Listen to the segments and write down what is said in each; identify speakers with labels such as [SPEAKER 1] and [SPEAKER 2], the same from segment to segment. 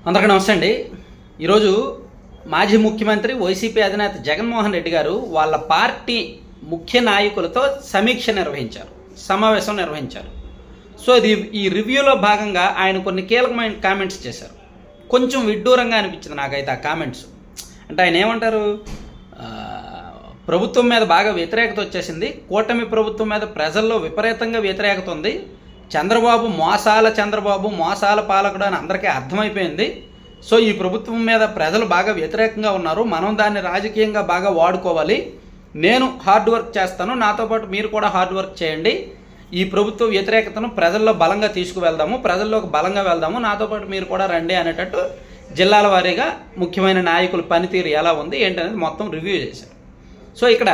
[SPEAKER 1] అందరికీ నమస్తే అండి. ఈరోజు మాజీ ముఖ్యమంత్రి వైసీపీ అధినేత జగన్మోహన్ రెడ్డి గారు వాళ్ళ పార్టీ ముఖ్య నాయకులతో సమావేశం నిర్వహించారు. సో ఈ రివ్యూలో భాగంగా ఆయన కొన్ని కీలకమైన కామెంట్స్ చేశారు. కొంచెం విడ్డూరంగా అనిపించింది నాకైతే ఆ కామెంట్స్. అంటే ఆయన ఏమంటారు, ప్రభుత్వం మీద బాగా వ్యతిరేకత వచ్చేసింది, కూటమి ప్రభుత్వం మీద ప్రజల్లో విపరీతంగా వ్యతిరేకత ఉంది, చంద్రబాబు మోసాల పాలకుడు అని అందరికీ అర్థమైపోయింది. సో ఈ ప్రభుత్వం మీద ప్రజలు బాగా వ్యతిరేకంగా ఉన్నారు, మనం దాన్ని రాజకీయంగా బాగా వాడుకోవాలి, నేను హార్డ్ వర్క్ చేస్తాను, నాతో పాటు మీరు కూడా హార్డ్ వర్క్ చేయండి, ఈ ప్రభుత్వ వ్యతిరేకతను ప్రజల్లో బలంగా తీసుకువెళ్దాము, ప్రజల్లోకి బలంగా వెళ్దాము, నాతో పాటు మీరు కూడా రండి అనేటట్టు జిల్లాల వారీగా ముఖ్యమైన నాయకుల పనితీరు ఎలా ఉంది ఏంటనేది మొత్తం రివ్యూ చేశారు. సో ఇక్కడ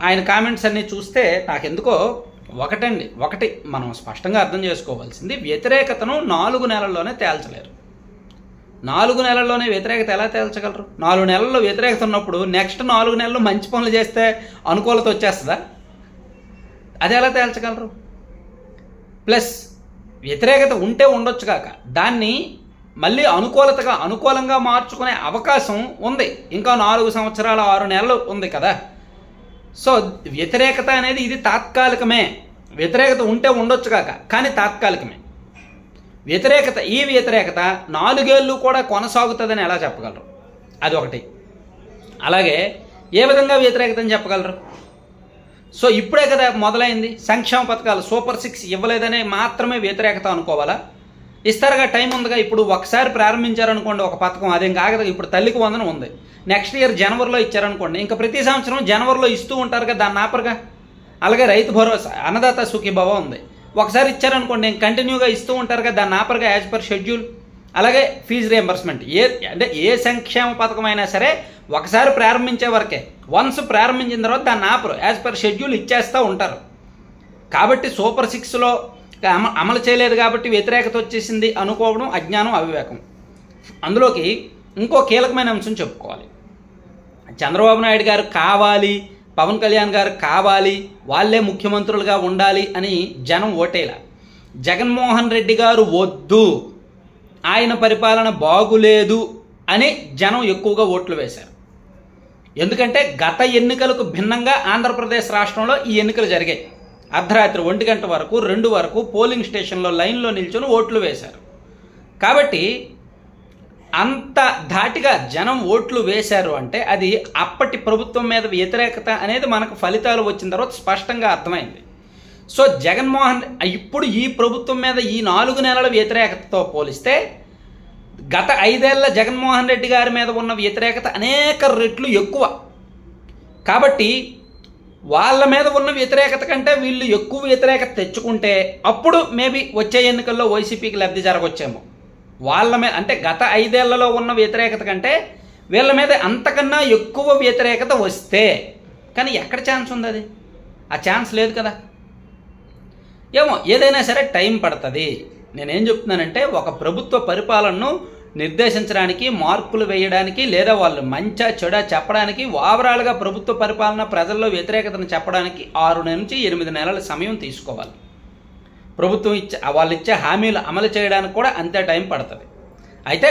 [SPEAKER 1] ఆయన కామెంట్స్ అన్నీ చూస్తే నాకెందుకో ఒకటి మనం స్పష్టంగా అర్థం చేసుకోవాల్సింది, వ్యతిరేకతను 4 నెలల్లోనే తేల్చలేరు. 4 నెలల్లోనే వ్యతిరేకత ఎలా తేల్చగలరు? 4 నెలల్లో వ్యతిరేకత ఉన్నప్పుడు నెక్స్ట్ 4 నెలలు మంచి పనులు చేస్తే అనుకూలత వచ్చేస్తుందా? అది ఎలా తేల్చగలరు? ప్లస్ వ్యతిరేకత ఉంటే ఉండొచ్చు కాక దాన్ని మళ్ళీ అనుకూలంగా మార్చుకునే అవకాశం ఉంది. ఇంకా 4 సంవత్సరాలు 6 నెలలు ఉంది కదా. సో వ్యతిరేకత అనేది ఇది తాత్కాలికమే. వ్యతిరేకత ఉంటే ఉండొచ్చు కాక కానీ తాత్కాలికమే. ఈ వ్యతిరేకత 4 ఏళ్ళు కూడా కొనసాగుతుందని ఎలా చెప్పగలరు? అది ఒకటి. అలాగే ఏ విధంగా వ్యతిరేకతని చెప్పగలరు? సో ఇప్పుడే కదా మొదలైంది, సంక్షేమ పథకాలు సూపర్ 6 ఇవ్వలేదనే మాత్రమే వ్యతిరేకత అనుకోవాలా? ఇస్తారుగా, టైం ఉందిగా. ఇప్పుడు ఒకసారి ప్రారంభించారనుకోండి ఒక పథకం, అదేం కాదు. ఇప్పుడు తల్లికి వందనం ఉంది, నెక్స్ట్ ఇయర్ జనవరిలో ఇచ్చారనుకోండి, ఇంకా ప్రతి సంవత్సరం జనవరిలో ఇస్తూ ఉంటారు కదా, దాన్ని ఆపరుగా. అలాగే రైతు భరోసా, అన్నదాత సుఖీభవ ఉంది, ఒకసారి ఇచ్చారనుకోండి ఇంక కంటిన్యూగా ఇస్తూ ఉంటారు కదా, దాన్ని ఆపరుగా యాజ్ పర్ షెడ్యూల్. అలాగే ఫీజు రియంబర్స్మెంట్, ఏ సంక్షేమ పథకం అయినా సరే ఒకసారి ప్రారంభించే వరకే, వన్స్ ప్రారంభించిన తర్వాత దాన్ని ఆపరు, యాజ్ పర్ షెడ్యూల్ ఇచ్చేస్తూ ఉంటారు. కాబట్టి సూపర్ 6లో అమలు చేయలేదు కాబట్టి వ్యతిరేకత వచ్చేసింది అనుకోవడం అజ్ఞానం, అవివేకం. అందులోకి ఇంకో కీలకమైన అంశం చెప్పుకోవాలి. చంద్రబాబు నాయుడు గారు కావాలి, పవన్ కళ్యాణ్ గారు కావాలి, వాళ్ళే ముఖ్యమంత్రులుగా ఉండాలి అని జనం ఓటేలా. జగన్మోహన్ రెడ్డి గారు వద్దు, ఆయన పరిపాలన బాగులేదు అని జనం ఎక్కువగా ఓట్లు వేశారు. ఎందుకంటే గత ఎన్నికలకు భిన్నంగా ఆంధ్రప్రదేశ్ రాష్ట్రంలో ఈ ఎన్నికలు జరిగాయి. అర్ధరాత్రి 1 గంట వరకు 2 వరకు పోలింగ్ స్టేషన్లో లైన్లో నిల్చొని ఓట్లు వేశారు. కాబట్టి అంత ధాటిగా జనం ఓట్లు వేశారు అంటే అది అప్పటి ప్రభుత్వం మీద వ్యతిరేకత అనేది మనకు ఫలితాలు వచ్చిన తర్వాత స్పష్టంగా అర్థమైంది. సో జగన్మోహన్ ఇప్పుడు ఈ ప్రభుత్వం మీద ఈ 4 నెలల వ్యతిరేకతతో పోలిస్తే గత 5 ఏళ్ల జగన్మోహన్ రెడ్డి గారి మీద ఉన్న వ్యతిరేకత అనేక రెట్లు ఎక్కువ. కాబట్టి వాళ్ళ మీద ఉన్న వ్యతిరేకత కంటే వీళ్ళు ఎక్కువ వ్యతిరేకత తెచ్చుకుంటే అప్పుడు మేబీ వచ్చే ఎన్నికల్లో వైసీపీకి లబ్ధి జరగవచ్చేమో. వాళ్ళ మీద అంటే గత 5 ఏళ్లలో ఉన్న వ్యతిరేకత కంటే వీళ్ళ మీద అంతకన్నా ఎక్కువ వ్యతిరేకత వస్తే, కానీ ఎక్కడ ఛాన్స్ ఉంది? అది ఆ ఛాన్స్ లేదు కదా. ఏమో ఏదైనా సరే టైం పడుతుంది. నేనేం చెప్తున్నానంటే ఒక ప్రభుత్వ పరిపాలనను నిర్దేశించడానికి, మార్పులు వేయడానికి, లేదా వాళ్ళు మంచా చెడా చెప్పడానికి, ఓవరాల్గా ప్రభుత్వ పరిపాలన ప్రజల్లో వ్యతిరేకతను చెప్పడానికి 6 నుంచి 8 నెలల సమయం తీసుకోవాలి. ప్రభుత్వం వాళ్ళు ఇచ్చే హామీలు అమలు చేయడానికి కూడా అంతే టైం పడుతుంది. అయితే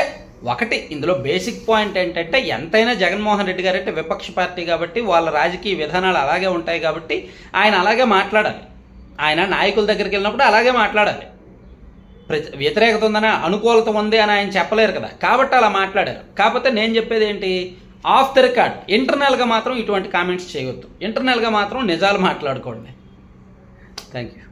[SPEAKER 1] ఇందులో బేసిక్ పాయింట్ ఏంటంటే, ఎంతైనా జగన్మోహన్ రెడ్డి గారు అంటే విపక్ష పార్టీ కాబట్టి వాళ్ళ రాజకీయ విధానాలు అలాగే ఉంటాయి కాబట్టి ఆయన అలాగే మాట్లాడాలి. ఆయన నాయకుల దగ్గరికి వెళ్ళినప్పుడు అలాగే మాట్లాడాలి. వ్యతిరేకత ఉందని, అనుకూలత ఉంది అని ఆయన చెప్పలేరు కదా, కాబట్టి అలా మాట్లాడారు. కాకపోతే నేను చెప్పేది ఏంటి, ఆఫ్ ద రికార్డ్ ఇంటర్నల్గా మాత్రం ఇటువంటి కామెంట్స్ చేయవద్దు, ఇంటర్నల్గా మాత్రం నిజాలు మాట్లాడుకోండి. Thank you.